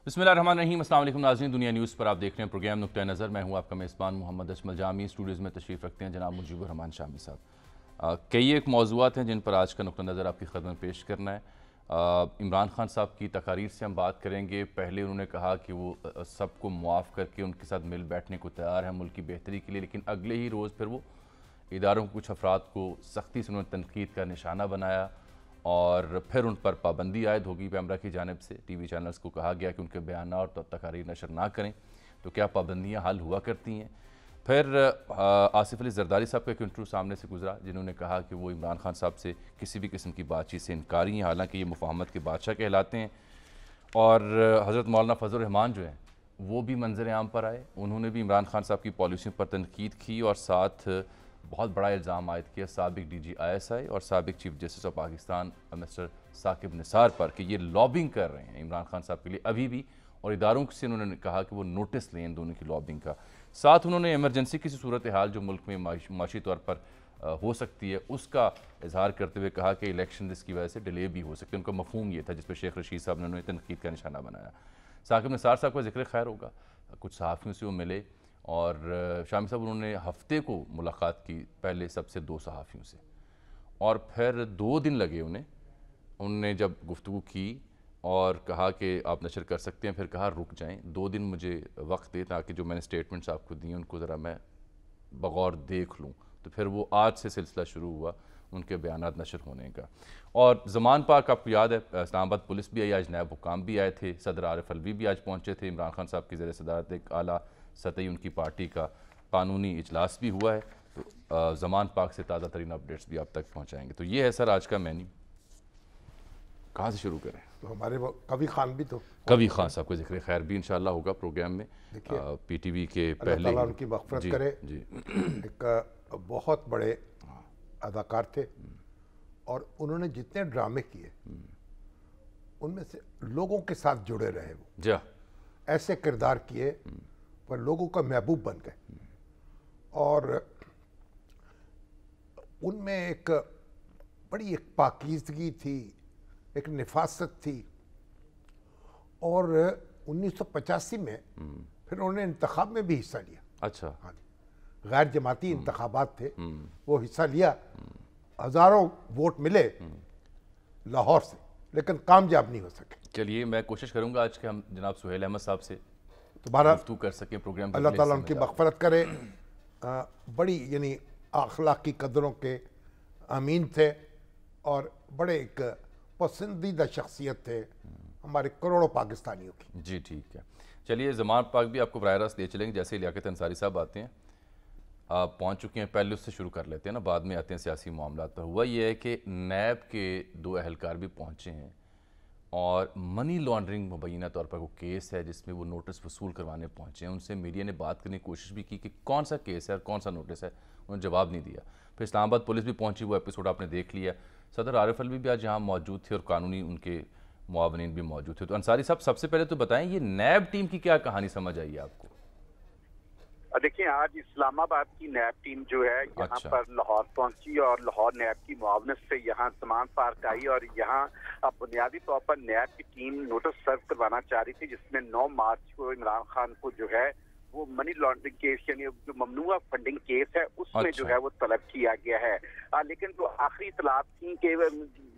बिस्मिल्लाहिर्रहमानिर्रहीम। अस्सलाम वालेकुम नाज़रीन, दुनिया न्यूज़ पर आप देख रहे हैं प्रोग्राम नुक्ता नज़र। मैं हूं आपका मेज़बान मोहम्मद अजमल जामी। स्टूडियोज़ में तशरीफ़ रखते हैं जनाब मुजीबुर रहमान शामी साहब। कई एक मौज़ूआत हैं जिन पर आज का नुक्ता नज़र आपकी खदमत में पेश करना है। इमरान खान साहब की तकारीर से हम बात करेंगे। पहले उन्होंने कहा कि वो सबको मुआफ़ करके उनके साथ मिल बैठने को तैयार है मुल्क की बेहतरी के लिए, लेकिन अगले ही रोज़ फिर वो इदारों के कुछ अफराद को सख्ती से उन्होंने तनकीद का निशाना बनाया और फिर उन पर पाबंदी आयद होगी पैमरा की जानिब से। टीवी चैनल्स को कहा गया कि उनके बयान और तकारीर नशर ना करें। तो क्या पाबंदियाँ हाल हुआ करती हैं? फिर आसिफ अली जरदारी साहब का एक इंटरव्यू सामने से गुजरा जिन्होंने कहा कि वो इमरान खान साहब से किसी भी किस्म की बातचीत से इनकारी हैं, हालांकि ये मुफाहमत के बादशाह कहलाते हैं। और हज़रत मौलाना फजल रहमान जो हैं वो भी मंजर आम पर आए। उन्होंने भी इमरान खान साहब की पॉलिसियों पर तनकीद की और साथ बहुत बड़ा इल्ज़ाम आयद किया साबिक DG ISI और साबिक chief justice of Pakistan mister Saqib Nisar पर कि ये लॉबिंग कर रहे हैं इमरान खान साहब के लिए अभी भी, और इदारों से उन्होंने कहा कि वो नोटिस लें इन दोनों की लॉबिंग का। साथ उन्होंने एमरजेंसी की सूरत हाल जो मुल्क में माशी तौर पर हो सकती है उसका इजहार करते हुए कहा कि इलेक्शन इसकी वजह से डिले भी हो सकते हैं। उनका मफहूम ये था जिस पर शेख रशीद साहब ने उन्होंने तनकीद का निशाना बनाया। साकिब निसार साहब का जिक्र खैर होगा, कुछ सहाफ़ियों से वो मिले और शामी साहब उन्होंने हफ्ते को मुलाकात की पहले सबसे 2 सहाफ़ियों से, और फिर 2 दिन लगे उनने जब गुफ्तगू की और कहा कि आप नशर कर सकते हैं, फिर कहा रुक जाएं 2 दिन मुझे वक्त दे ताकि जो मैंने स्टेटमेंट्स आपको दिए उनको ज़रा मैं बगौर देख लूँ। तो फिर वो आज से सिलसिला शुरू हुआ उनके बयानात नशर होने का। और ज़मान पाक आपको याद है, इस्लामाबाद पुलिस भी आई, आज नायब हुकाम भी आए थे, सदर आरिफ अलवी भी आज पहुँचे थे। इमरान खान साहब की ज़ेर सदारत एक आला सतही उनकी पार्टी का कानूनी इजलास भी हुआ है। तो ज़मान पाक से ताज़ा तरीन अपडेट्स भी आप तक पहुँचाएँगे। तो ये है सर आज का मेन्यू। कहाँ से शुरू करें? तो हमारे वो कभी खान भी तो कभी खान साहब का जिक्र खैर भी इंशाल्लाह होगा प्रोग्राम में। PTV के पहले अल्लाह उनकी मग़फ़िरत करे। जी एक बहुत बड़े अदाकार थे और उन्होंने जितने ड्रामे किए उनमें से लोगों के साथ जुड़े रहे। वो जा ऐसे किरदार किए पर लोगों का महबूब बन गए और उनमें एक बड़ी एक पाकीज़गी थी, एक निफासत थी। और 1985 में फिर उन्होंने इंतखाब में भी हिस्सा लिया। अच्छा। हाँ जी, गैर जमाती इंतखाबात थे, वो हिस्सा लिया। हज़ारों वोट मिले लाहौर से, लेकिन कामयाब नहीं हो सके। चलिए मैं कोशिश करूंगा आज के हम जनाब सुहेल अहमद साहब से दोबारा गुफ्तगू कर सकें प्रोग्राम। अल्लाह ताला उनकी मग़फ़िरत करे। बड़ी यानी अखलाकी कदरों के अमीन थे और बड़े एक पसंदीदा शख्सियत थे हमारे करोड़ों पाकिस्तानियों की। जी ठीक है, चलिए ज़मान पाक भी आपको बराह रास्त ले चलेंगे। जैसे लियाकत अंसारी साहब आते हैं, आप पहुँच चुके हैं, पहले उससे शुरू कर लेते हैं ना, बाद में आते हैं सियासी मामलात पर। हुआ ये है कि नैब के 2 अहलकार भी पहुँचे हैं और मनी लॉन्ड्रिंग मुबैना तौर पर वो केस है जिसमें वो नोटिस वसूल करवाने पहुँचे हैं। उनसे मीडिया ने बात करने की कोशिश भी की कि कौन सा केस है और कौन सा नोटिस है, उन्होंने जवाब नहीं दिया। फिर इस्लामाबाद पुलिस भी पहुँची, वो एपिसोड आपने देख लिया। सदर आरिफ अलवी भी आज यहाँ मौजूद थे और कानूनी उनके मुआवनीन भी मौजूद थे। तो अंसारी साहब सबसे पहले तो बताएं ये नैब टीम की क्या कहानी समझ आई है आपको? देखिए, आज इस्लामाबाद की नैब टीम जो है यहाँ पर लाहौर पहुंची और लाहौर नैब की मुआवनत से यहाँ ज़मान पार्क आई और यहाँ बुनियादी तौर पर नैब की टीम नोटिस सर्व करवाना चाह रही थी जिसमें 9 मार्च को इमरान खान को जो है वो मनी लॉन्ड्रिंग केस यानी जो ममनुआ फंडिंग केस है उसमें जो है वो तलब किया गया है। लेकिन जो आखिरी इतलात थी कि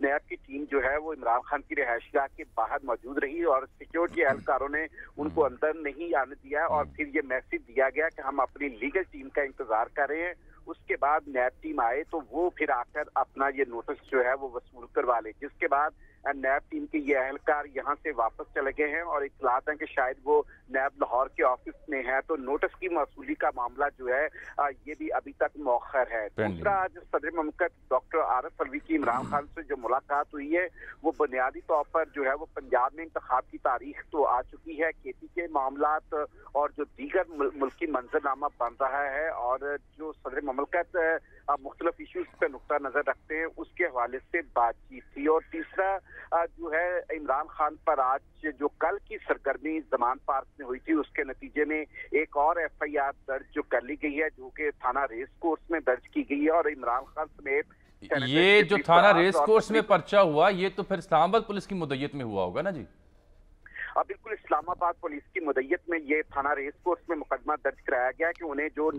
नैब की टीम जो है वो इमरान खान की रिहायशगाह के बाहर मौजूद रही और सिक्योरिटी एहलकारों ने उनको अंदर नहीं आने दिया और फिर ये मैसेज दिया गया कि हम अपनी लीगल टीम का इंतजार कर रहे हैं। उसके बाद नैब टीम आए तो वो फिर आकर अपना ये नोटिस जो है वो वसूल करवा ले, जिसके बाद नैब टीम के ये अहलकार यहाँ से वापस चले गए हैं और इतलात हैं कि शायद वो नैब लाहौर के ऑफिस में है। तो नोटिस की वसूली का मामला जो है ये भी अभी तक मौखर है। दूसरा, आज सदर ममलकत डॉक्टर आरिफ अलवी की इमरान खान से जो मुलाकात हुई है वो बुनियादी तौर पर जो है वो पंजाब में इंतखाब की तारीख तो आ चुकी है, खेती के मामलात और जो दीगर मुल्की मंजरनामा बन रहा है और जो सदर ममलकत मुख्तलिफ इशूज पे नुक्ता नजर रखते हैं उसके हवाले से बातचीत थी। और तीसरा जो है इमरान खान पर आज जो कल की सरगर्मी ज़मान पार्क में हुई थी उसके नतीजे में एक और FIR दर्ज जो कर ली गई है जो कि थाना रेस कोर्स में दर्ज की गई है और इमरान खान समेत ये जो थाना रेस कोर्स में पर्चा हुआ ये तो फिर इस्लामाबाद पुलिस की मुद्दत में हुआ होगा ना जी? बिल्कुल इस्लामाबाद पुलिस की मुद्दत में ये थाना रेस कोर्स में मुकदमा दर्ज कराया गया कि उन्हें जो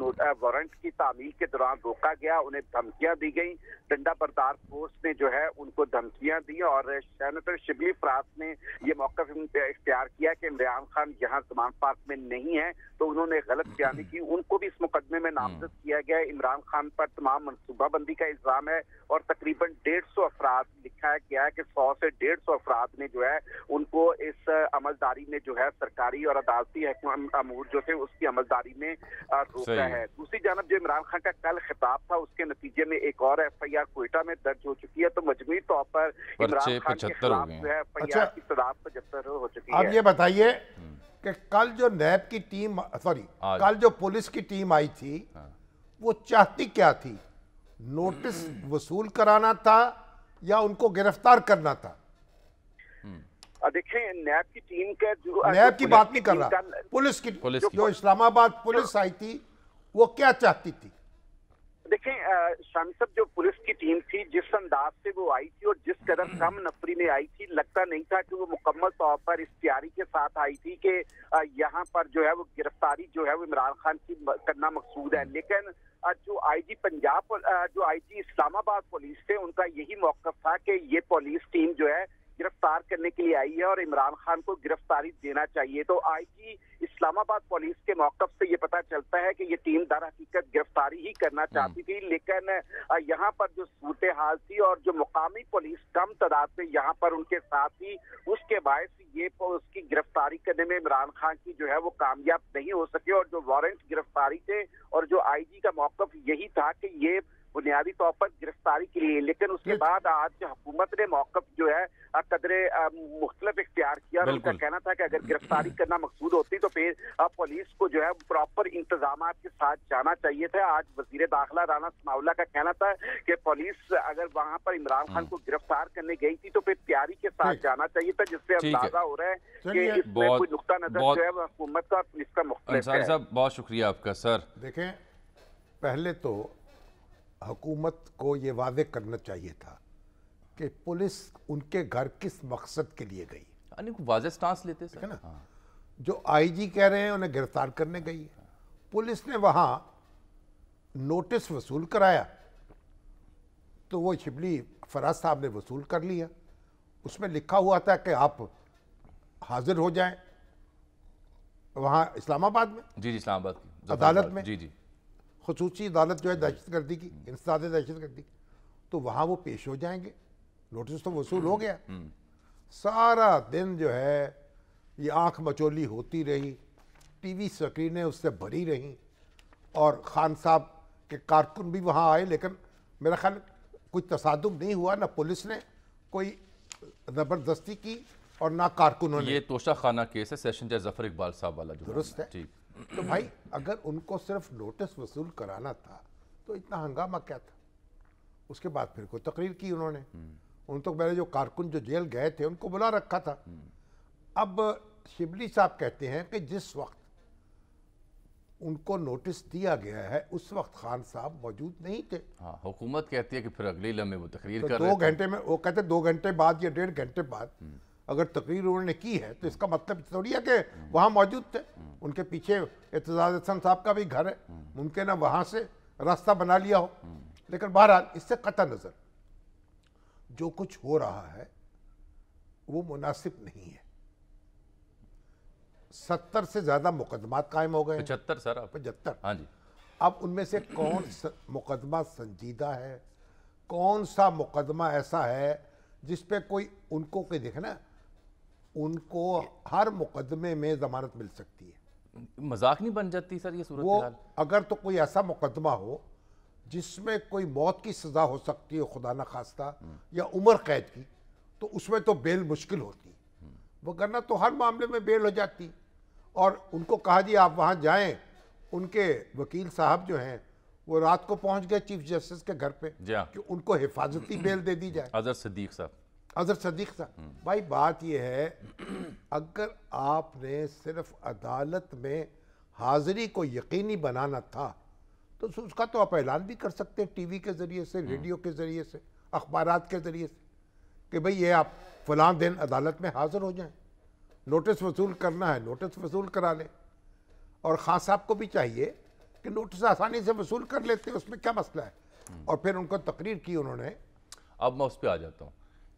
वारंट की तामील के दौरान रोका गया, उन्हें धमकियां दी गई। डंडा बरदार फोर्स ने जो है उनको धमकियां दी और सेनेटर शिबली फराज ने ये मौका इख्तियार किया कि इमरान खान यहाँ जमान पार्क में नहीं है, तो उन्होंने गलत बयानी की। उनको भी इस मुकदमे में नामजद किया गया है। इमरान खान पर तमाम मनसूबाबंदी का इल्जाम है और तकरीबन 150 अफराद, लिखा गया है कि 100 से 150 अफराद ने जो है उनको इस अमलदारी में जो है सरकारी और अदालती अमूर जो थे उसकी अमलदारी में रोका है। दूसरी जानब जो इमरान खान का कल खिताब था उसके नतीजे में एक और FIR कोयटा में दर्ज हो चुकी है, तो मजमूई तौर पर इमरान खान के खिलाफ जो है FIR की तादाद 75 हो चुकी है। अब ये बताइए कि कल जो नैब की टीम, कल जो पुलिस की टीम आई थी वो चाहती क्या थी? नोटिस वसूल कराना था या उनको गिरफ्तार करना था? देखें, नैब की टीम का जो नैब की बात नहीं कर रहा, पुलिस की जो इस्लामाबाद पुलिस आई थी वो क्या चाहती थी? देखें शामी साहब, जो पुलिस की टीम थी जिस अंदाज से वो आई थी और जिस कदर कम नफरी में आई थी, लगता नहीं था कि वो मुकम्मल तौर पर इस तैयारी के साथ आई थी कि यहाँ पर जो है वो गिरफ्तारी जो है वो इमरान खान की करना मकसूद है। लेकिन जो IG पंजाब, जो IG इस्लामाबाद पुलिस थे, उनका यही मौक़िफ़ था कि ये पुलिस टीम जो है गिरफ्तार करने के लिए आई है और इमरान खान को गिरफ्तारी देना चाहिए। तो IG इस्लामाबाद पुलिस के मौक़िफ़ से ये पता चलता है कि ये टीम दर हकीकत गिरफ्तारी ही करना चाहती थी, लेकिन यहाँ पर जो सूरत हाल थी और जो मुकामी पुलिस कम तादाद में यहाँ पर उनके साथ थी, उसके बायस ये उसकी गिरफ्तारी करने में इमरान खान की जो है वो कामयाब नहीं हो सके। और जो वारंट गिरफ्तारी थे और जो IG का मौक़िफ़ यही था कि ये बुनियादी तौर पर गिरफ्तारी के लिए, लेकिन उसके बाद आज हुकूमत ने मौक़िफ़ जो है कदरे मुख्तलिफ इख्तियार किया। उनका कहना था कि अगर गिरफ्तारी करना मकसूद होती तो फिर पुलिस को जो है प्रॉपर इंतजामात के साथ जाना चाहिए था। आज वजीर दाखिला राना सनाउल्लाह का कहना था कि पुलिस अगर वहां पर इमरान खान को गिरफ्तार करने गई थी तो फिर तैयारी के साथ जाना चाहिए था, जिससे अंदाजा हो रहा है कि इसमें कोई नुक्ता नजर जो है हुकूमत का और पुलिस का मुख्तलिफ है। साहब बहुत शुक्रिया आपका। सर देखें, पहले तो हुकूमत को ये वादे करना चाहिए था कि पुलिस उनके घर किस मकसद के लिए गई, यानी वाज़ेह स्टांस लेते सर, है ना? जो IG कह रहे हैं उन्हें गिरफ्तार करने गई है, पुलिस ने वहां नोटिस वसूल कराया तो वो शिबली फराज साहब ने वसूल कर लिया। उसमें लिखा हुआ था कि आप हाजिर हो जाएं वहां इस्लामाबाद में, जी इस्लामाबाद की अदालत में, जी खुसूसी अदालत जो है दहशतगर्दी की, इंसदाद दहशतगर्दी, तो वहाँ वो पेश हो जाएंगे। नोटिस तो वसूल हो गया। सारा दिन जो है ये आंख मचोली होती रही, TV स्क्रीनें उससे भरी रहीं और खान साहब के कारकुन भी वहाँ आए, लेकिन मेरा ख्याल कोई तसादुम नहीं हुआ, ना पुलिस ने कोई ज़बरदस्ती की और ना कारकुनों ने। ये तोशा खाना केस है, सेशन जज जफर इकबाल साहब वाला जो दुरुस्त है। ठीक। तो भाई अगर उनको सिर्फ नोटिस वसूल कराना था तो इतना हंगामा क्या था? उसके बाद फिर कोई तकरीर की उन्होंने, उन तो मेरे जो कारकुन जो जेल गए थे उनको बुला रखा था। अब शिबली साहब कहते हैं कि जिस वक्त उनको नोटिस दिया गया है उस वक्त खान साहब मौजूद नहीं थे। हाँ, हुकूमत कहती है कि फिर अगले लम्हे वो तकरीर तो कर 2 घंटे में, वो कहते 2 घंटे बाद या 1.5 घंटे बाद अगर तकरीर उन्होंने की है तो इसका मतलब थोड़ी है कि वहाँ मौजूद थे। उनके पीछे एतजाज हसन साहब का भी घर है, मुमकिन है वहाँ से रास्ता बना लिया हो। लेकिन बहरहाल इससे कतई नज़र जो कुछ हो रहा है वो मुनासिब नहीं है। 70 से ज़्यादा मुकदमात कायम हो गए, 75 सर, 75। हाँ जी। अब उनमें से कौन मुकदमा संजीदा है, कौन सा मुकदमा ऐसा है जिस पे कोई उनको कोई देखे ना, उनको हर मुकदमे में जमानत मिल सकती है। मजाक नहीं बन जाती सर ये सूरत वो हाल? अगर तो कोई ऐसा मुकदमा हो जिसमें कोई मौत की सज़ा हो सकती है खुदा न खास्ता, या उम्र कैद की, तो उसमें तो बेल मुश्किल होती, वरना तो हर मामले में बेल हो जाती। और उनको कहा जी आप वहाँ जाएं, उनके वकील साहब जो हैं वो रात को पहुँच गए चीफ जस्टिस के घर पे कि उनको हिफाजती बेल दे दी जाए। अजहर सिद्दीक साहब, अजहर सिद्दीक साहब, भाई बात यह है अगर आपने सिर्फ अदालत में हाजिरी को यकीनी बनाना था तो उसका तो आप ऐलान भी कर सकते हैं TV के ज़रिए से, रेडियो के ज़रिए से, अखबारात के ज़रिए से कि भाई ये आप फलां दिन अदालत में हाजिर हो जाएं। نوٹس وصول کرنا ہے نوٹس وصول کرا لے, اور خان صاحب کو بھی چاہیے کہ نوٹس آسانی سے وصول کر لیتے, اس میں کیا مسئلہ ہے. اور پھر ان کو تقریر کی انہوں نے. اب میں اس پہ آ جاتا ہوں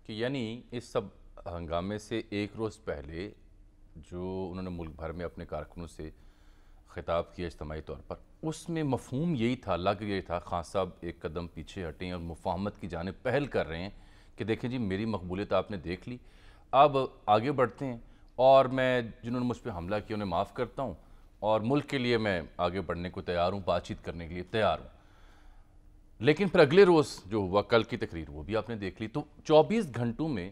کہ یعنی اس سب ہنگامے سے ایک روز پہلے جو انہوں نے ملک بھر میں اپنے کارکنوں سے خطاب کیا اجتماعی طور پر, اس میں مفہوم یہی تھا, لگ یہی تھا خان صاحب ایک قدم پیچھے ہٹیں اور مفاہمت کی جانب پہل کر رہے ہیں کہ دیکھیں جی میری مقبولیت آپ نے دیکھ لی, اب آگے بڑھتے ہیں اور میں جنہوں نے مجھ پہ حملہ کیا انہیں معاف کرتا ہوں اور ملک کے لیے میں آگے بڑھنے کو تیار ہوں, بات چیت کرنے کے لیے تیار ہوں. لیکن پھر اگلے روز جو ہوا, کل کی تقریر, وہ بھی آپ نے دیکھ لی. تو 24 گھنٹوں میں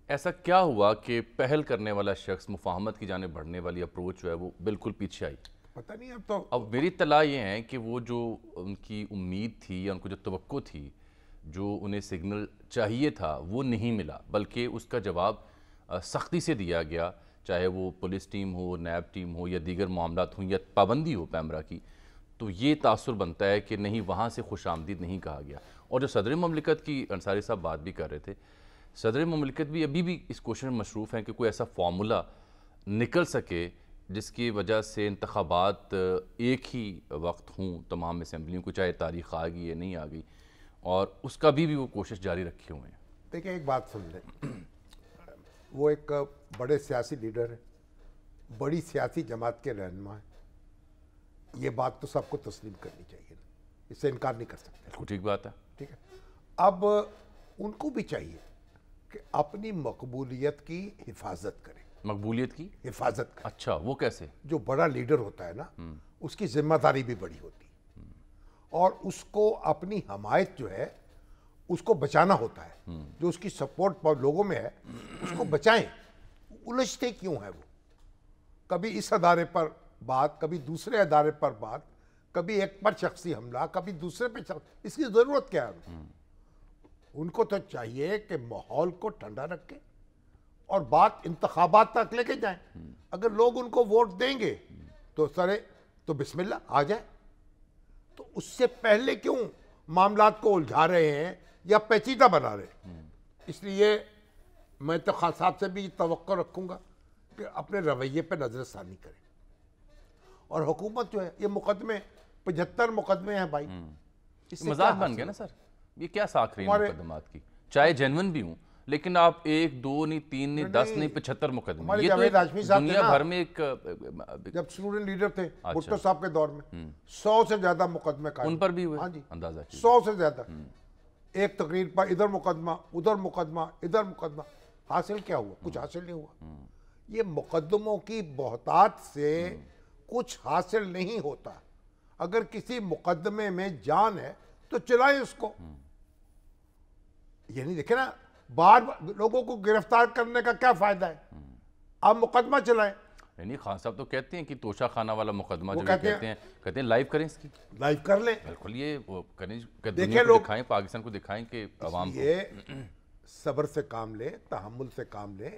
ایسا کیا ہوا کہ پہل کرنے والا شخص, مفاہمت کی جانب بڑھنے والی اپروچ جو ہے وہ بالکل پیچھے آئی؟ پتہ نہیں. اب تو اب میری اطلاع یہ ہے کہ وہ جو ان کی امید تھی یا ان کو جو توقع تھی, جو انہیں سگنل چاہیے تھا, وہ نہیں ملا, بلکہ اس کا جواب سختی سے دیا گیا, چاہے وہ پولیس ٹیم ہو, نیب ٹیم ہو یا دیگر معاملات ہوں یا پابندی ہو پیمرا کی. تو یہ تاثر بنتا ہے کہ نہیں, وہاں سے خوش آمدید نہیں کہا گیا. اور جو صدر مملکت کی انصاری صاحب بات بھی کر رہے تھے, صدر مملکت بھی ابھی بھی اس کوشش میں مصروف ہیں کہ کوئی ایسا فارمولا نکل سکے جس کی وجہ سے انتخابات ایک ہی وقت ہوں تمام اسمبلیوں کو, چاہے تاریخ آ گئی یا نہیں آ گئی, اور اس کا بھی وہ کوشش جاری رکھے ہوئے ہیں. دیکھیں ایک بات سن لیں, وہ ایک بڑے سیاسی لیڈر ہیں, بڑی سیاسی جماعت کے رہنما ہیں, یہ بات تو سب کو تسلیم کرنی چاہیے, اس سے انکار نہیں کر سکتے. بالکل ٹھیک بات ہے. ٹھیک ہے. اب ان کو بھی چاہیے کہ اپنی مقبولیت کی حفاظت کریں. مقبولیت کی حفاظت کریں. اچھا, وہ کیسے؟ جو بڑا لیڈر ہوتا ہے نا, اس کی ذمہ داری بھی بڑی ہوتی ہے, اور اس کو اپنی حمایت جو ہے اس کو بچانا ہوتا ہے. جو اس کی سپورٹ لوگوں میں ہے اس کو بچائیں. الجھتے کیوں ہے وہ, کبھی اس ادارے پر بات, کبھی دوسرے ادارے پر بات, کبھی ایک پر شخصی حملہ, کبھی دوسرے پہ اس کی ضرورت کیا ہے؟ ان کو تو چاہیے کہ ماحول کو ٹھنڈا رکھیں اور بات انتخابات تک لے کے جائیں. اگر لوگ ان کو ووٹ دیں گے تو بسم اللہ آ جائیں. تو اس سے پہلے کیوں معاملات کو الجھا رہے ہیں یا پیچیدہ بنا رہے ہیں؟ اس لیے میں تو خان صاحب سے بھی توقع رکھوں گا کہ اپنے رویے پہ نظر ثانی کریں. اور حکومت جو ہے, یہ مقدمے 75 مقدمے ہیں بھائی, مزاق بن گیا نا سر. یہ کیا ساکھ رہی ہیں مقدمات کی, چاہے جینون بھی ہوں, لیکن آپ 1 2 نہیں 3 نہیں 10 نہیں 75 مقدمے. یہ تو دنیا بھر میں ایک, جب اسٹوڈنٹ لیڈر تھے بھٹو صاحب کے دور میں 100 سے زیادہ مقدمے قائم, ان پر بھی ہوئے. ہاں جی, اندازہ 100 سے زیادہ. ایک تقریر پر ادھر مقدمہ, ادھر مقدمہ, ادھر مقدمہ. حاصل کیا ہوا؟ کچھ حاصل نہیں ہوا. یہ مقدموں کی بہتات سے کچھ حاصل نہیں ہوتا. اگر کسی مقدمے میں جان ہے تو چلائیں اس کو. یعنی دیکھیں نا, بار لوگوں کو گرفتار کرنے کا کیا فائدہ ہے؟ آپ مقدمہ چلائیں. یعنی خان صاحب تو کہتے ہیں کہ توشہ خانہ والا مقدمہ جو کہتے ہیں لائیو کریں, اس کی لائیو کر لیں. بالکل, یہ کریں, دنیا کو دکھائیں, پاکستان کو دکھائیں کہ عوام کو. یہ صبر سے کام لے, تحمل سے کام لے.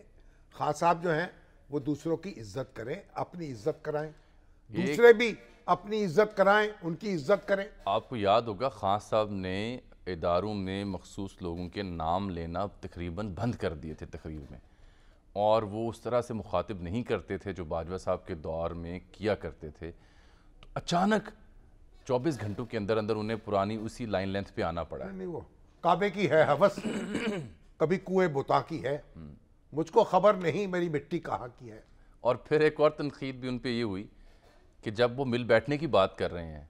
خان صاحب جو ہیں وہ دوسروں کی عزت کریں, اپنی عزت کرائیں, دوسرے بھی اپنی عزت کرائیں, ان کی عزت کریں. آپ کو یاد ہوگا خان صاحب نے اداروں میں مخصوص لوگوں کے نام لینا تقریباً بند کر دیے تھے تقریر میں, اور وہ اس طرح سے مخاطب نہیں کرتے تھے جو باجوہ صاحب کے دور میں کیا کرتے تھے. تو اچانک 24 گھنٹوں کے اندر انہیں پرانی اسی لائن لینتھ پہ آنا پڑا. نہیں, وہ کعبے کی ہے ہوس, کبھی کنویں بتا کی ہے, مجھ کو خبر نہیں میری مٹی کہاں کی ہے. اور پھر ایک اور تنقید بھی ان پہ یہ ہوئی کہ جب وہ مل بیٹھنے کی بات کر رہے ہیں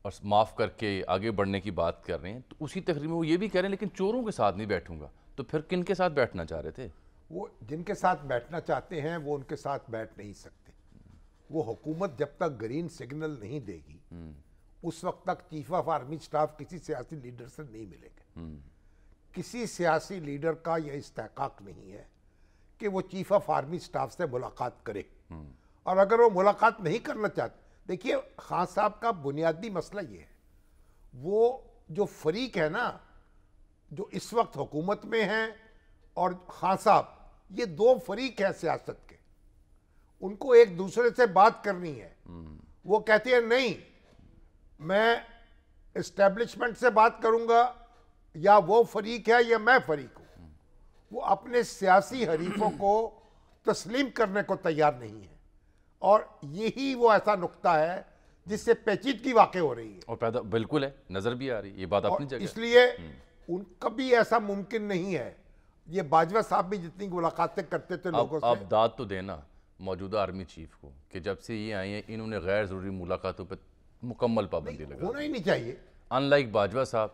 اور معاف کر کے آگے بڑھنے کی بات کر رہے ہیں, تو اسی تقریر میں وہ یہ بھی کہہ رہے ہیں لیکن چوروں کے ساتھ نہیں بیٹھوں گا. تو پھر کن کے ساتھ بیٹھنا چاہ رہے تھے؟ وہ جن کے ساتھ بیٹھنا چاہتے ہیں وہ ان کے ساتھ بیٹھ نہیں سکتے. وہ حکومت جب تک گرین سگنل نہیں دے گی اس وقت تک چیف آف آرمی سٹاف کسی سیاسی لیڈر سے نہیں ملے گا. کسی سیاسی لیڈر کا یہ استحقاق نہیں ہے کہ وہ چیف آف آرمی سٹاف سے ملاقات کرے. اور اگر وہ ملاقات نہیں کرنا چاہتے, دیکھیے خان صاحب کا بنیادی مسئلہ یہ ہے, وہ جو فریق ہے نا جو اس وقت حکومت میں ہیں اور خان صاحب, یہ 2 فریق ہیں سیاست کے, ان کو ایک دوسرے سے بات کرنی ہے. وہ کہتے ہیں نہیں میں اسٹیبلشمنٹ سے بات کروں گا, یا وہ فریق ہے یا میں فریق ہوں. وہ اپنے سیاسی حریفوں کو تسلیم کرنے کو تیار نہیں ہے، اور یہی وہ ایسا نقطہ ہے جس سے پیچیدگی واقع ہو رہی ہے، اور پیدا بالکل ہے، نظر بھی آ رہی ہے یہ بات اپنی جگہ۔ اس لیے ان کا بھی ایسا ممکن نہیں ہے۔ یہ باجوہ صاحب بھی جتنی ملاقاتیں کرتے تھے لوگوں سے، اب داد تو دینا موجودہ آرمی چیف کو کہ جب سے یہ آئے ہیں انہوں نے غیر ضروری ملاقاتوں پہ مکمل پابندی لگا، ہونا ہی نہیں چاہیے۔ ان لائک باجوہ صاحب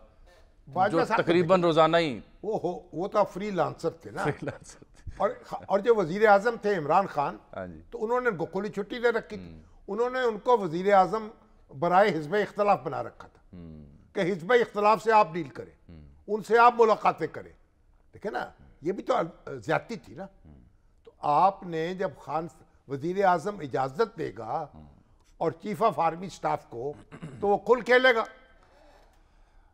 جو باجوہ صاحب تقریباً روزانہ ہی وہ تو فری لانسر تھے نا، اور جو وزیر اعظم تھے عمران خان، تو انہوں نے ان کو کھلی چھٹی دے رکھی تھی، انہوں نے ان کو وزیر اعظم برائے حزب اختلاف بنا رکھا تھا کہ حزب اختلاف سے آپ ڈیل کریں، ان سے آپ ملاقاتیں کریں۔ دیکھیں نا، یہ بھی تو زیادتی تھی نا۔ تو آپ نے جب وزیر اعظم اجازت دے گا اور چیف آف آرمی سٹاف کو، تو وہ کھل کھیلے گا۔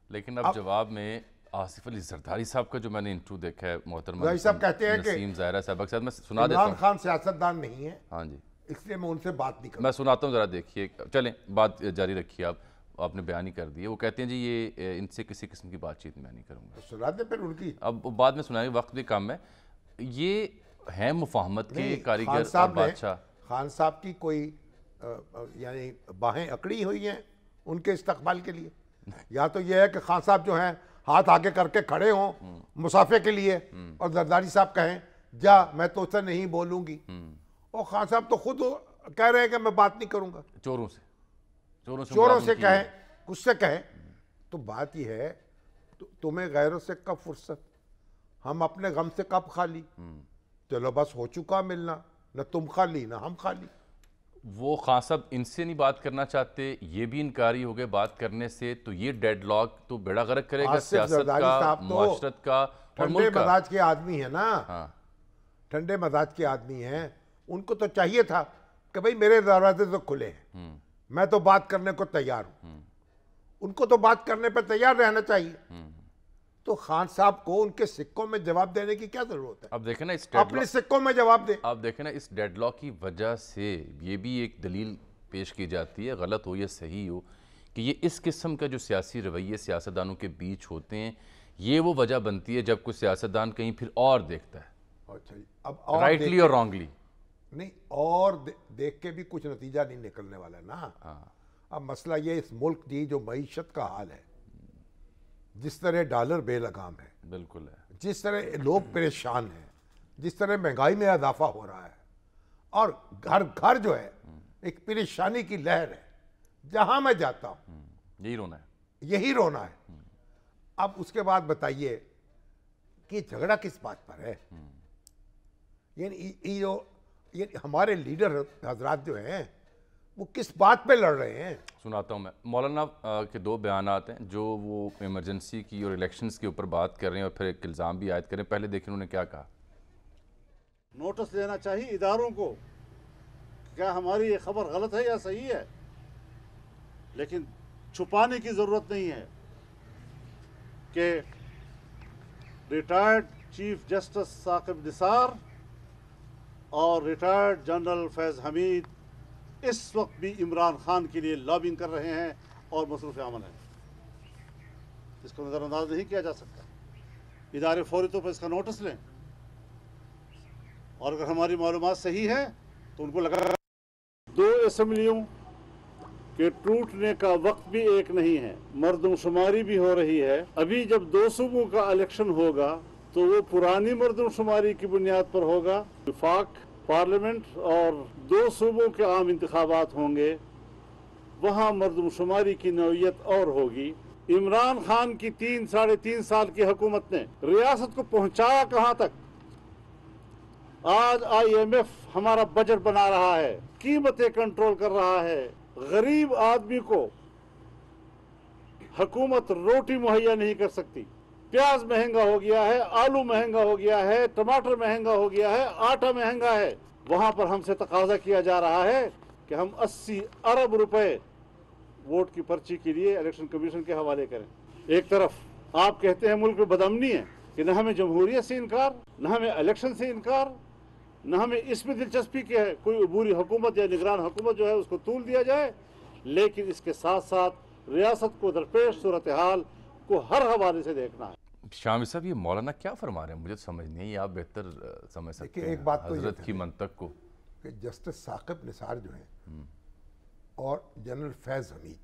لیکن اب جواب میں آصف علی زرداری صاحب کا جو میں نے انٹرو دیکھا ہے محترم زرداری صاحب کہتے ہیں کہ نسیم ظاہرہ صاحب کے ساتھ، میں سنا دیتا عمران ہوں۔ خان سیاستدان نہیں ہے، ہاں جی، اس لیے میں ان سے بات نہیں کروں۔ میں سناتا ہوں، ذرا دیکھیے، چلیں بات جاری رکھیے آپ نے بیان ہی کر دی ہے۔ وہ کہتے ہیں جی یہ ان سے کسی قسم کی بات چیت میں نہیں کروں گا۔ سنا دیں پھر ان کی۔ اب بعد میں سنائیں، وقت بھی کم ہے۔ یہ ہیں مفاہمت کے کاریگر اور بادشاہ۔ خان صاحب کی کوئی یعنی باہیں اکڑی ہوئی ہیں ان کے استقبال کے لیے، یا تو یہ ہے کہ خان صاحب جو ہیں ہاتھ آگے کر کے کھڑے ہوں مسافے کے لیے، اور زرداری صاحب کہیں جا میں تو اسے نہیں بولوں گی، اور خان صاحب تو خود کہہ رہے ہیں کہ میں بات نہیں کروں گا، چوروں سے کہیں، کچھ سے کہیں۔ تو بات یہ ہے تمہیں غیروں سے کب فرصت، ہم اپنے غم سے کب خالی، چلو بس ہو چکا ملنا، نہ تم خالی نہ ہم خالی۔ وہ خان صاحب ان سے نہیں بات کرنا چاہتے، یہ بھی انکاری ہو گئے بات کرنے سے، تو یہ ڈیڈ لاک تو بیڑا غرق کرے گا سیاست کا، معاشرت کا اور ٹھنڈے ملک کا۔ مزاج کے آدمی ہیں نا، ٹھنڈے مزاج کے آدمی ہیں، ان کو تو چاہیے تھا کہ بھئی میرے دروازے تو کھلے ہیں، میں تو بات کرنے کو تیار ہوں، ان کو تو بات کرنے پہ تیار رہنا چاہیے۔ تو خان صاحب کو ان کے سکوں میں جواب دینے کی کیا ضرورت ہے؟ اب دیکھیں نا اپنے سکوں میں جواب دے۔ آپ دیکھیں نا اس ڈیڈ لاک کی وجہ سے یہ بھی ایک دلیل پیش کی جاتی ہے، غلط ہو یا صحیح ہو، کہ یہ اس قسم کا جو سیاسی رویے سیاستدانوں کے بیچ ہوتے ہیں، یہ وہ وجہ بنتی ہے جب کوئی سیاستدان کہیں پھر اور دیکھتا ہے، رائٹلی اور رانگلی نہیں، اور دیکھ کے بھی کچھ نتیجہ نہیں نکلنے والا نا۔ اب مسئلہ یہ اس ملک کی جو معیشت کا حال ہے، جس طرح ڈالر بے لگام ہے، بالکل ہے، جس طرح لوگ پریشان ہیں، جس طرح مہنگائی میں اضافہ ہو رہا ہے، اور گھر گھر جو ہے ایک پریشانی کی لہر ہے، جہاں میں جاتا ہوں یہی رونا ہے، یہی رونا ہے۔ اب اس کے بعد بتائیے کہ جھگڑا کس بات پر ہے؟ یعنی یہ ہمارے لیڈر حضرات جو ہیں وہ کس بات پہ لڑ رہے ہیں؟ سناتا ہوں میں۔ مولانا کے دو بیانات ہیں جو وہ ایمرجنسی کی اور الیکشنز کے اوپر بات کر رہے ہیں اور پھر ایک الزام بھی عائد کریں۔ پہلے دیکھیں انہوں نے کیا کہا۔ نوٹس دینا چاہیے اداروں کو، کیا ہماری یہ خبر غلط ہے یا صحیح ہے، لیکن چھپانے کی ضرورت نہیں ہے کہ retired chief justice Saqib Nisar اور ریٹائرڈ جنرل فیض حمید اس وقت بھی عمران خان کے لیے لابنگ کر رہے ہیں اور مصروف عمل ہیں۔ اس کو نظر انداز نہیں کیا جا سکتا۔ ادارے فوری طور پر اس کا نوٹس لیں، اور اگر ہماری معلومات صحیح ہیں تو ان کو لگا 2 اسمبلیوں کے ٹوٹنے کا وقت بھی ایک نہیں ہے، مردم شماری بھی ہو رہی ہے۔ ابھی جب 2 صوبوں کا الیکشن ہوگا تو وہ پرانی مردم شماری کی بنیاد پر ہوگا۔ وفاق پارلیمنٹ اور 2 صوبوں کے عام انتخابات ہوں گے، وہاں مردم شماری کی نوعیت اور ہوگی۔ عمران خان کی 3-3.5 سال کی حکومت نے ریاست کو پہنچایا کہاں تک؟ آج IMF ہمارا بجٹ بنا رہا ہے، قیمتیں کنٹرول کر رہا ہے، غریب آدمی کو حکومت روٹی مہیا نہیں کر سکتی۔ پیاز مہنگا ہو گیا ہے، آلو مہنگا ہو گیا ہے، ٹماٹر مہنگا ہو گیا ہے، آٹا مہنگا ہے۔ وہاں پر ہم سے تقاضا کیا جا رہا ہے کہ ہم 80 ارب روپے ووٹ کی پرچی کے لیے الیکشن کمیشن کے حوالے کریں۔ ایک طرف آپ کہتے ہیں ملک میں بدامنی ہے کہ نہ ہمیں جمہوریت سے انکار، نہ ہمیں الیکشن سے انکار، نہ ہمیں اس میں دلچسپی کہ کوئی عبوری حکومت یا نگران حکومت جو ہے اس کو طول دیا جائے، لیکن اس کے ساتھ ساتھ ریاست کو درپیش صورتحال کو ہر حوالے سے دیکھنا ہے۔ शामी साहब ये मौलाना क्या फरमा रहे हैं, मुझे तो समझ नहीं है, ये आप बेहतर समझ सकते देखिए, हैं एक बात तो ये हजरत है की मंतक को कि जस्टिस साकिब निसार जो हैं और जनरल फैज़ हमीद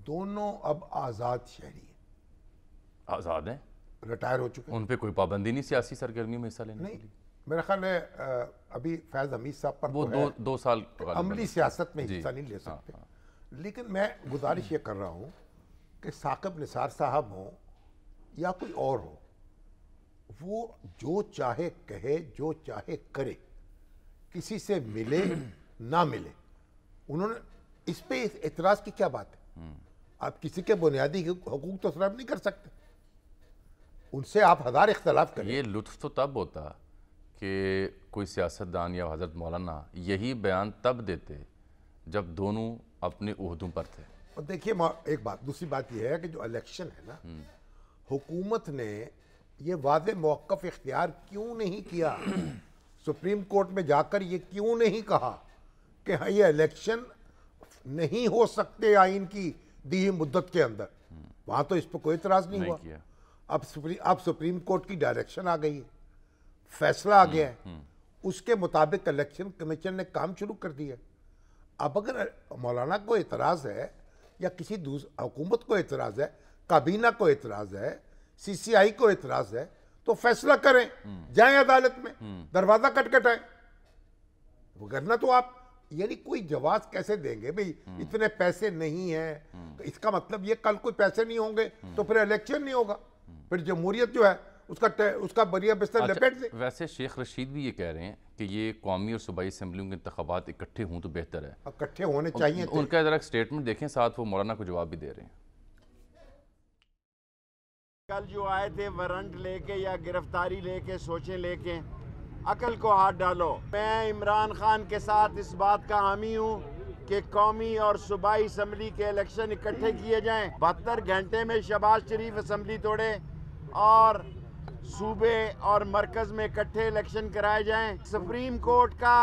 दोनों अब आज़ाद शहरी हैं, आज़ाद हैं, रिटायर हो चुके हैं। उन पे कोई पाबंदी नहीं सियासी सरगर्मी में हिस्सा लेने नहीं, के लिए। मेरा ख्याल है अभी फैज़ हमीद साहब पर वो तो है, दो साल अमली सियासत में जी, हिस्सा नहीं ले हाँ, सकते। लेकिन मैं गुजारिश ये कर रहा हूँ कि साकिब निसार साहब हों या कोई और हो, वो जो चाहे कहे, जो चाहे करे, किसी से मिले ना मिले, उन्होंने इस पे एतराज़ की क्या बात है? आप किसी के बुनियादी हकूक तो सराब नहीं कर सकते, उनसे आप हज़ार इख्तलाफ करें। ये लुत्फ तो तब होता कि कोई सियासतदान या हजरत मौलाना यही बयान तब देते जब दोनों अपने ओहदों पर थे। और देखिए एक बात, दूसरी बात यह है कि जो इलेक्शन है ना, हुकूमत ने ये वादे मौक़िफ़ इख्तियार क्यों नहीं किया, सुप्रीम कोर्ट में जाकर ये क्यों नहीं कहा कि हाँ ये इलेक्शन नहीं हो सकते आइन की दी हुई मुद्दत के अंदर, वहाँ तो इस पर कोई इतराज़ नहीं हुआ। किया। अब सुप्रीम कोर्ट की डायरेक्शन आ गई है, फैसला आ गया है, उसके मुताबिक इलेक्शन कमीशन ने काम शुरू कर दिया। अब अगर मौलाना को एतराज़ है या किसी हुकूमत को एतराज़ है, काबीना को एतराज़ है, CCI को एतराज़ है, तो फैसला करें, जाएं अदालत में, दरवाज़ा खटखटाएं। वगरना तो आप यानी कोई जवाब कैसे देंगे भाई इतने पैसे नहीं हैं, इसका मतलब ये कल कोई पैसे नहीं होंगे तो फिर इलेक्शन नहीं होगा, फिर जमहूरियत जो है उसका बरिया बिस्तर लपेट दे। वैसे शेख रशीद भी ये कह रहे हैं कि ये कौमी और सूबाई असम्बलियों के इंतखाबात इकट्ठे हों तो बेहतर है, इकट्ठे होने चाहिए। उनका ज़रा स्टेटमेंट देखें, साथ वो मौलाना को जवाब भी दे रहे हैं। कल जो आए थे वारंट लेके या गिरफ्तारी लेके, सोचें लेके, अकल को हाथ डालो। मैं इमरान खान के साथ इस बात का हामी हूँ कि कौमी और सूबाई असम्बली के इलेक्शन इकट्ठे किए जाएं। 72 घंटे में शहबाज शरीफ असम्बली तोड़े और सूबे और मरकज में इकट्ठे इलेक्शन कराए जाएं। सुप्रीम कोर्ट का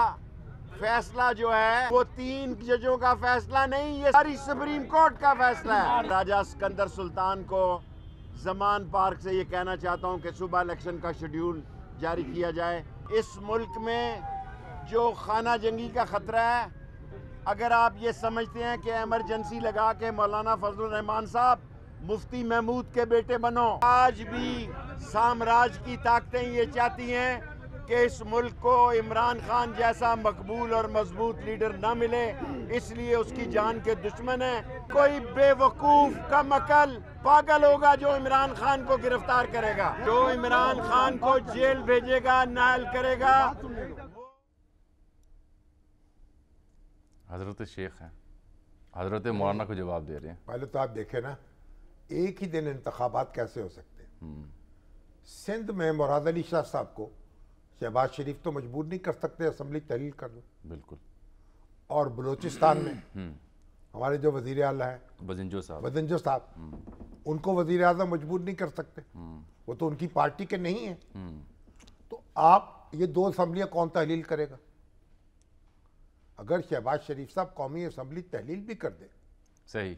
फैसला जो है वो 3 जजों का फैसला नहीं, ये सारी सुप्रीम कोर्ट का फैसला है। राजा सिकंदर सुल्तान को जमान पार्क से ये कहना चाहता हूँ कि सुबह इलेक्शन का शेड्यूल जारी किया जाए। इस मुल्क में जो खाना जंगी का खतरा है, अगर आप ये समझते हैं कि एमरजेंसी लगा के मौलाना फजलुर रहमान साहब मुफ्ती महमूद के बेटे बनो, आज भी साम्राज्य की ताकतें ये चाहती हैं कि इस मुल्क को इमरान खान जैसा मकबूल और मजबूत लीडर ना मिले, इसलिए उसकी जान के दुश्मन है। कोई बेवकूफ कम अकल पागल होगा जो इमरान खान को गिरफ्तार करेगा, जो इमरान खान को जेल भेजेगा, नायल करेगा। हजरत शेख हैं, हजरत मौलाना को जवाब दे रहे हैं। पहले तो आप देखें ना, एक ही दिन इंतखाबात कैसे हो सकते हैं। सिंध में मुराद अली शाह साहब को शहबाज शरीफ तो मजबूर नहीं कर सकते असम्बली तहलील कर दो, बिल्कुल। और बलूचिस्तान में हमारे जो वजीर आला है बदिंजो साहब, उनको वजीर आज़म मजबूर नहीं कर सकते, वो तो उनकी पार्टी के नहीं है। तो आप ये 2 असम्बलियाँ कौन तहलील करेगा? अगर शहबाज शरीफ साहब कौमी असम्बली तहलील भी कर दे, सही,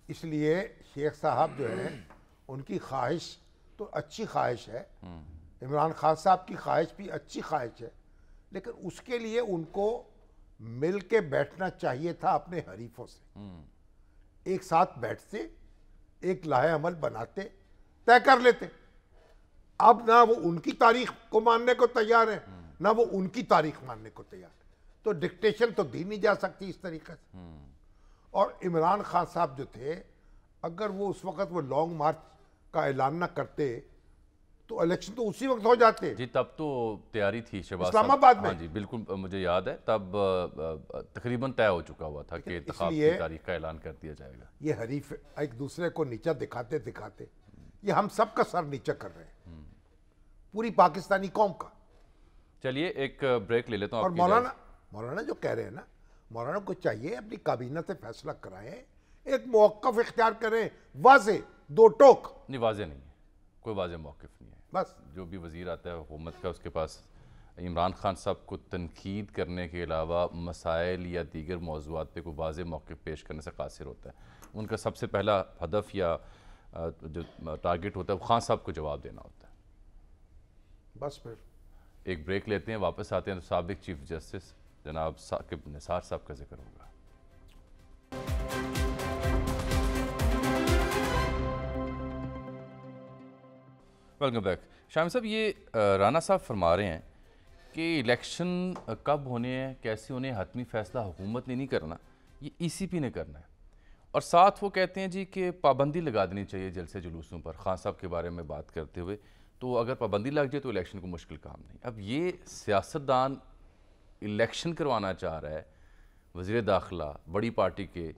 इसलिए शेख साहब जो है उनकी ख्वाहिश तो अच्छी ख्वाहिश है, इमरान खान साहब की ख्वाहिश भी अच्छी ख्वाहिश है, लेकिन उसके लिए उनको मिल के बैठना चाहिए था अपने हरीफों से। एक साथ बैठते, एक लाहे अमल बनाते, तय कर लेते। अब ना वो उनकी तारीख को मानने को तैयार है, ना वो उनकी तारीख मानने को तैयार है। तो डिक्टेशन तो दी नहीं जा सकती इस तरीके से। और इमरान खान साहब जो थे, अगर वो उस वक्त वो लॉन्ग मार्च का ऐलान ना करते तो इलेक्शन तो उसी वक्त हो जाते। जी, तब तो तैयारी थी शहबाज इस्लामाबाद में। हाँ जी, बिल्कुल मुझे याद है, तब तकरीबन तय हो चुका हुआ था कि इंतखाब की तारीख का ऐलान कर दिया जाएगा। ये हरीफ एक दूसरे को नीचा दिखाते दिखाते ये हम सब का सर नीचा कर रहे हैं, पूरी पाकिस्तानी कौम का। चलिए एक ब्रेक ले लेता हूँ। और मौलाना जो कह रहे हैं ना, मौलाना को चाहिए अपनी काबीना से फैसला कराएं, एक मौक़िफ़ इख्तियार करें, वाज़े 2 टोक। नहीं, वाज़े नहीं है, कोई वाज़े मौक़िफ़ नहीं है। बस जो भी वज़ीर आता है हुकूमत का, उसके पास इमरान खान साहब को तनकीद करने के अलावा मसाइल या दीगर मौज़ूआत पे कोई वाज़े मौक़िफ़ पेश करने से कासिर होता है। उनका सबसे पहला हदफ या जो टारगेट होता है वो खान साहब को जवाब देना होता है। बस फिर एक ब्रेक लेते हैं, वापस आते हैं तो साबिक चीफ जस्टिस जनाब साकिब निसार साहब का जिक्र होगा। Welcome back. शामी साहब, ये राना साहब फरमा रहे हैं कि इलेक्शन कब होने हैं, कैसे होने हैं, हतमी फैसला हुकूमत ने नहीं करना, ये ईसीपी ने करना है। और साथ वो कहते हैं जी कि पाबंदी लगा देनी चाहिए जलसे जुलूसों पर। खान साहब के बारे में बात करते हुए तो अगर पाबंदी लग जाए तो इलेक्शन को मुश्किल काम नहीं। अब ये सियासतदान इलेक्शन करवाना चाह रहा है, वज़ीर दाखिला बड़ी पार्टी के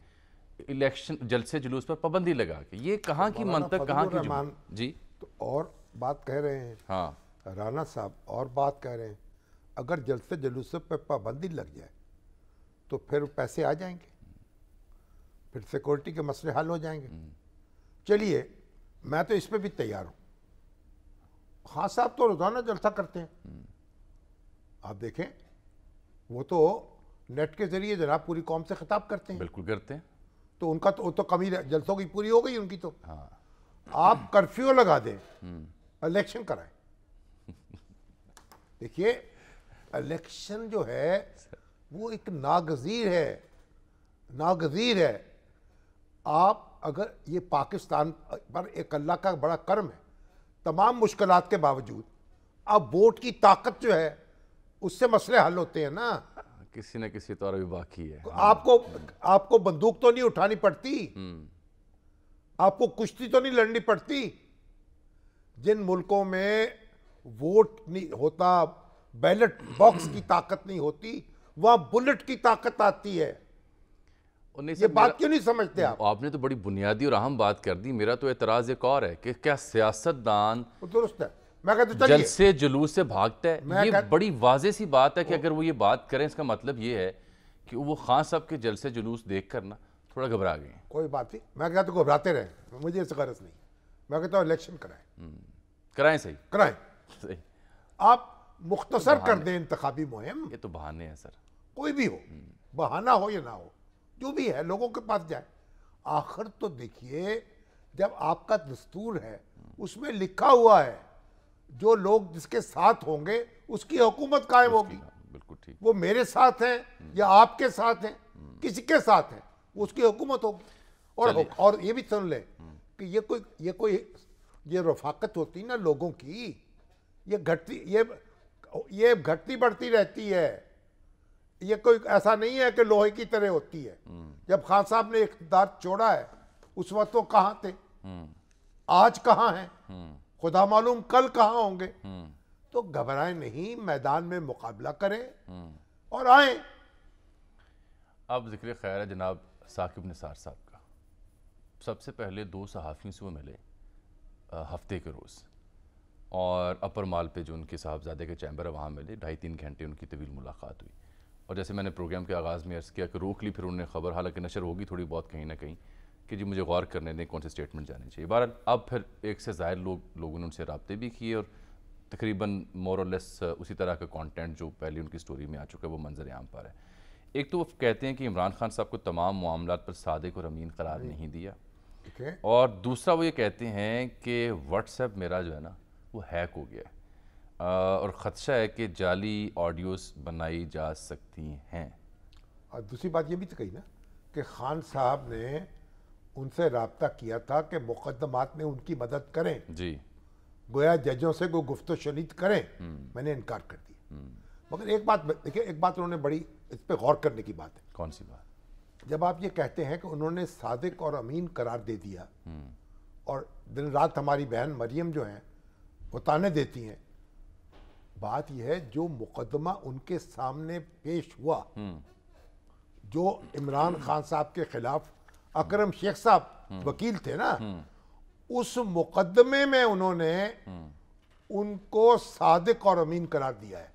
इलेक्शन जलसे जुलूस पर पाबंदी लगा के, ये कहाँ की मंतक, कहाँ की जी? तो और बात कह रहे हैं, हाँ राना साहब और बात कह रहे हैं, अगर जलसे जुलूस पर पाबंदी लग जाए तो फिर पैसे आ जाएंगे, फिर सिक्योरिटी के मसले हल हो जाएंगे। चलिए, मैं तो इस पे भी तैयार हूँ। खान साहब तो रोजाना जलसा करते हैं, आप देखें, वो तो नेट के जरिए जनाब पूरी कौम से खिताब करते हैं। बिल्कुल करते हैं। तो उनका तो कमी जलसों की पूरी हो गई उनकी तो। हाँ, आप कर्फ्यू लगा दें, इलेक्शन कराएं। देखिए, इलेक्शन जो है वो एक नागजीर है, नागजीर है। आप अगर ये पाकिस्तान पर एक अल्लाह का बड़ा करम है, तमाम मुश्किलात के बावजूद अब वोट की ताकत जो है उससे मसले हल होते हैं ना। किसी न किसी तौर भी बाकी है। आपको बंदूक तो नहीं उठानी पड़ती, आपको कुश्ती तो नहीं लड़नी पड़ती। जिन मुल्कों में वोट नहीं होता, बैलेट बॉक्स की ताकत नहीं होती, वहां बुलेट की ताकत आती है। ये बात क्यों नहीं समझते आप? आपने तो बड़ी बुनियादी और अहम बात कर दी। मेरा तो एतराज एक और है कि क्या सियासतदान दुरुस्त है, मैं कहता हूं जलसे जुलूस से भागता है। ये बड़ी वाज़ेह सी बात है कि अगर वो ये बात करें, इसका मतलब ये है कि वो खान साहब के जलसे जुलूस देख कर ना थोड़ा घबरा गए। कोई बात नहीं, मैं कहता हूं घबराते रहे, मुझे इससे गरज नहीं। मैं कहता हूं इलेक्शन कराएं, कराएं, सही कराएं, सही। आप मुख्तसर कर दें इंतखाबी मुहिम। ये तो बहाने हैं सर, कोई भी हो, बहाना हो या ना हो, जो भी है लोगों के पास जाए। आखिर तो देखिए, जब आपका दस्तूर है उसमें लिखा हुआ है जो लोग जिसके साथ होंगे उसकी हुकूमत कायम होगी। बिल्कुल ठीक। वो मेरे साथ हैं या आपके साथ हैं, किसी के साथ हैं, उसकी हुकूमत होगी। और ये भी सुन ले कि ये रफाकत होती ना लोगों की, ये घटती बढ़ती रहती है। ये कोई ऐसा नहीं है कि लोहे की तरह होती है। जब खान साहब ने इख्तियार छोड़ा है उस वक्त वो कहाँ थे, आज कहाँ हैं, खुदा मालूम कल कहाँ होंगे। तो घबराएं नहीं, मैदान में मुकाबला करें और आए। अब जिक्र खैर है जनाब साकिब निसार साहब का। सबसे पहले 2 सहाफ़ियों से वो मिले हफ्ते के रोज़, और अपर माल पे जो उनके साहबजादे के चैम्बर है वहाँ मिले। 2.5-3 घंटे उनकी तवील मुलाकात हुई। और जैसे मैंने प्रोग्राम के आगाज़ में अर्ज़ किया कि रोक ली फिर उन्होंने खबर, हालांकि नशर होगी थोड़ी बहुत कहीं ना कहीं, कि जी मुझे गौर करने दें कौन से स्टेटमेंट जाने चाहिए। बहरहाल अब फिर एक से ज़ायद लोगों ने उनसे रब्ते भी किए और तकरीबन मोर और लेस उसी तरह का कंटेंट जो पहले उनकी स्टोरी में आ चुका है वो मंजर आम पर है। एक तो वो कहते हैं कि इमरान खान साहब को तमाम मामलात पर सादिक और अमीन करार नहीं दिया, और दूसरा वो ये कहते हैं कि व्हाट्सएप मेरा जो है ना वो हैक हो गया है और ख़दशा है कि जाली ऑडियोस बनाई जा सकती हैं। और दूसरी बात ये भी तो कही ना कि खान साहब ने उनसे रब्ता किया था कि मुकदमात में उनकी मदद करें जी, गोया जजों से कोई गुफ्तो शनीद करें। मैंने इनकार कर दिया। मगर एक बात देखिए, एक बात उन्होंने बड़ी इस पर गौर करने की बात है। कौन सी बात? जब आप ये कहते हैं कि उन्होंने सादिक और अमीन करार दे दिया और दिन रात हमारी बहन मरियम जो हैं वो ताने देती हैं, बात यह है जो मुकदमा उनके सामने पेश हुआ, जो इमरान खान साहब के खिलाफ अकरम शेख साहब वकील थे ना, उस मुकदमे में उन्होंने उनको सादिक और अमीन करार दिया है।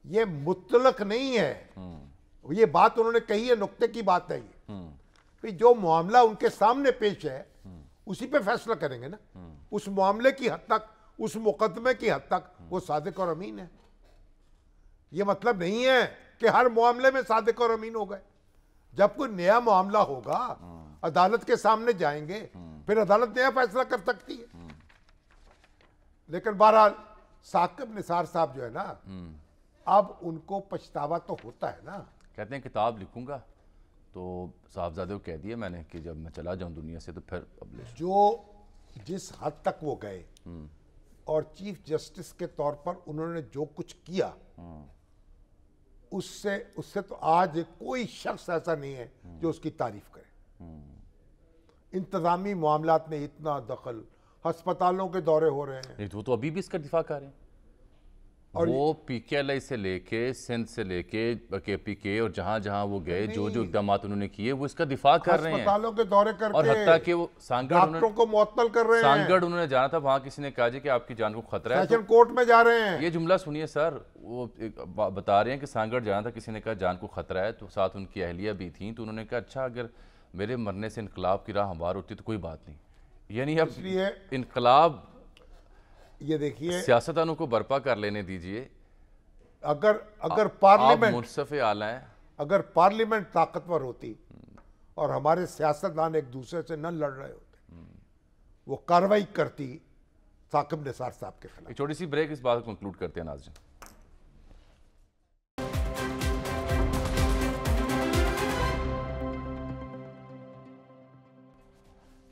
ये मुतलक नहीं है, ये बात उन्होंने कही है, नुक्ते की बात है ये। जो मामला उनके सामने पेश है उसी पे फैसला करेंगे ना। उस मामले की हद तक, उस मुकदमे की हद तक वो सादिक और अमीन है। ये मतलब नहीं है कि हर मामले में सादिक और अमीन हो गए। जब कोई नया मामला होगा अदालत के सामने जाएंगे, फिर अदालत नया फैसला कर सकती है। लेकिन बहरहाल साकिब निसार साहब जो है ना, अब उनको पछतावा तो होता है ना। कहते हैं किताब लिखूंगा, तो साहबजादे को कह दिया मैंने कि जब मैं चला जाऊं दुनिया से तो फिर पब्लिश। जो जिस हद तक वो गए और चीफ जस्टिस के तौर पर उन्होंने जो कुछ किया, उससे तो आज कोई शख्स ऐसा नहीं है जो उसकी तारीफ करे। इंतजामी मामलात में इतना दखल, अस्पतालों के दौरे हो रहे हैं। नहीं तो अभी भी इसका दिफा कर रहे हैं। और वो पीकेएलआई से लेके सिंध से लेके केपीके और जहां जहां वो गए, जो जो इकदाम उन्होंने किए, वो इसका दिफा कर रहे हैं। अस्पतालों के दौरे करके और हत्ता कि वो डॉक्टरों को मुअत्तल कर रहे हैं। सांगड़ उन्होंने जाना था, वहां किसी ने कहा जी कि आपकी जान को खतरा है, सेशन कोर्ट में जा रहे हैं। ये जुमला सुनिए सर, वो बता रहे हैं कि सांगड़ जाना था, किसी ने कहा जान को खतरा है, तो साथ उनकी अहलिया भी थी, तो उन्होंने कहा अच्छा अगर मेरे मरने से इनकलाब की राह हमवार होती तो कोई बात नहीं। यानी अब इनकलाब, ये देखिए, सियासतदानों को बर्पा कर लेने दीजिए। अगर पार्लियामेंट मुनसफ़े आला हैं, अगर पार्लियामेंट ताकतवर होती और हमारे सियासतदान एक दूसरे से न लड़ रहे होते, वो कार्रवाई करती साकिब निसार साहब के खिलाफ। एक छोटी सी ब्रेक, इस बात को कंक्लूड करते हैं नाज़रीन।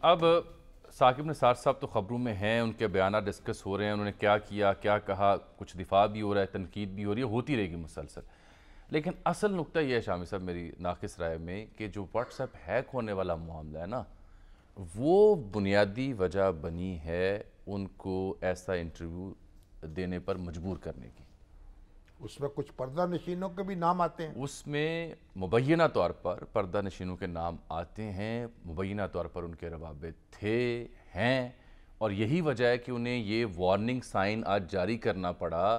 अब साकिब निसार साहब तो ख़बरों में हैं, उनके बयान डिस्कस हो रहे हैं, उन्होंने क्या किया क्या कहा, कुछ दिफा भी हो रहा है, तनकीद भी हो रही है, होती रहेगी मुसलसल। लेकिन असल नुक्ता यह है शामी साहब मेरी नाक़िस राय में कि जो व्हाट्सएप हैक होने वाला मामला है ना, वो बुनियादी वजह बनी है उनको ऐसा इंटरव्यू देने पर मजबूर करने की। उसमें कुछ पर्दा नशीनों के भी नाम आते हैं। उसमें मुबैना तौर पर पर्दा नशीनों के नाम आते हैं, मुबैना तौर पर उनके रवाबित थे, हैं, और यही वजह है कि उन्हें ये वार्निंग साइन आज जारी करना पड़ा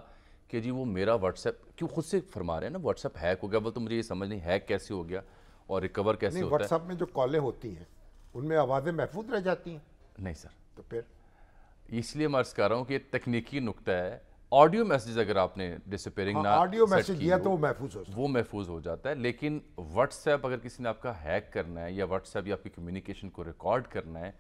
कि जी वो मेरा व्हाट्सएप, क्यों खुद से फरमा रहे हैं ना व्हाट्सएप हैक हो गया। वो तो मुझे ये समझ नहीं हैक कैसे हो गया और रिकवर कैसे होता है। व्हाट्सएप में जो कॉलें होती हैं उनमें आवाज़ें महफूज रह जाती हैं। नहीं सर, तो फिर इसलिए मैं अर्ज़ कर रहा हूँ कि तकनीकी नुक्ता है। ऑडियो मैसेज अगर आपने डिसअपीयरिंग ना ऑडियो मैसेज दिया तो वो महफूज हो जाता है, लेकिन व्हाट्सएप अगर किसी ने आपका हैक करना है या व्हाट्सएप या आपकी कम्युनिकेशन को रिकॉर्ड करना है,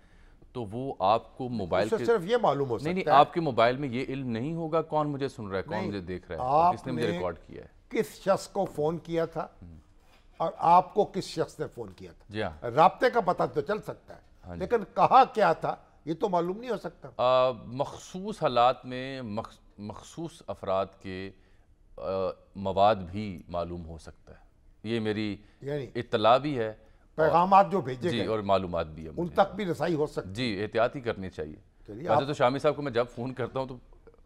तो वो आपको मोबाइल के सिर्फ ये मालूम हो सकता है। नहीं, आपके मोबाइल में ये इल्म नहीं होगा कौन मुझे सुन रहा है, कौन मुझे देख रहा है, किसने मुझे रिकॉर्ड किया है, किस शख्स को फोन किया था और आपको किस शख्स ने फोन किया था। जी हाँ, राब्ते का पता तो चल सकता है, लेकिन कहा क्या था ये तो मालूम नहीं हो सकता। मखसूस हालात में मखसूस अफराद के मवाद भी मालूम हो सकता है, ये मेरी इत्तला भी है, पैगामात जो भेजे गए और मालूमात भी है, उन तक भी रसाई हो सकती है। जी, एहतियात ही करनी चाहिए। वैसे तो शामी साहब को मैं जब फ़ोन करता हूँ तो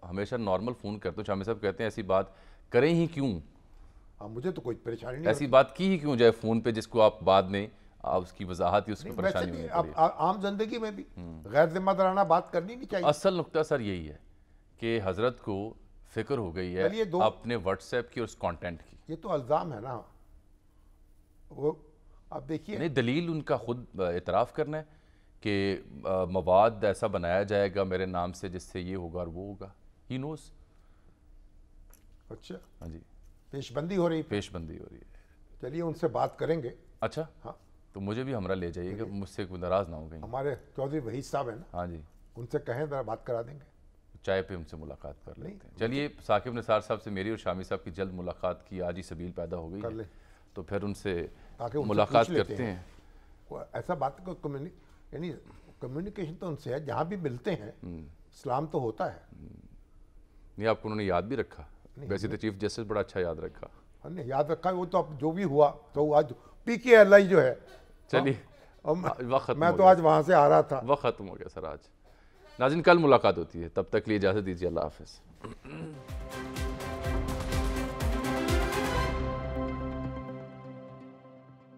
हमेशा नॉर्मल फ़ोन करता हूँ, शामी साहब कहते हैं ऐसी बात करें ही क्यों। मुझे तो कोई परेशानी नहीं, ऐसी बात की ही क्यों जाए फ़ोन पे जिसको आप बाद में आप उसकी वजाहत ही उसकी परेशानी नहीं करिए। आम जिंदगी में भी गैर जिम्मेदाराना बात करनी नहीं चाहिए। असल नुक्ता सर यही है कि हजरत को फिक्र हो गई है अपने व्हाट्सएप की और उस कंटेंट की। ये तो इल्ज़ाम है ना, वो आप देखिए, नहीं दलील उनका खुद इतराफ़ करना है कि मवाद ऐसा बनाया जाएगा मेरे नाम से जिससे ये होगा और वो होगा। He knows. अच्छा, हाँ जी, पेशबंदी हो रही है। चलिए उनसे बात करेंगे। अच्छा, हाँ, तो मुझे भी हमरा ले जाइएगा, मुझसे कोई नाराज़ ना हो गई। हमारे चौधरी वहीद साहब है ना, हाँ जी, उनसे कहें ज़रा बात करा देंगे, चाय पे उनसे मुलाकात कर लेते हैं। चलिए, साकिब निसार साहब से मेरी और शामी साहब की जल्द मुलाकात की आज ही सबील पैदा हो गई है, तो फिर उनसे मुलाकात करते हैं। ऐसा बात को यानी कम्युनिकेशन तो उनसे है, जहाँ भी मिलते हैं सलाम तो होता है। नहीं, आपको उन्होंने याद भी रखा, वैसे तो चीफ जस्टिस बड़ा अच्छा याद रखा। हमने याद रखा, वो तो अब जो भी हुआ तो आज पीकेएलआई जो है। चलिए, मैं तो आज वहाँ से आ रहा था, वह ख़त्म हो गया सर आज। नाज़रीन, कल मुलाकात होती है, तब तक लिए इजाज़त दीजिए, अल्लाह हाफ़िज़।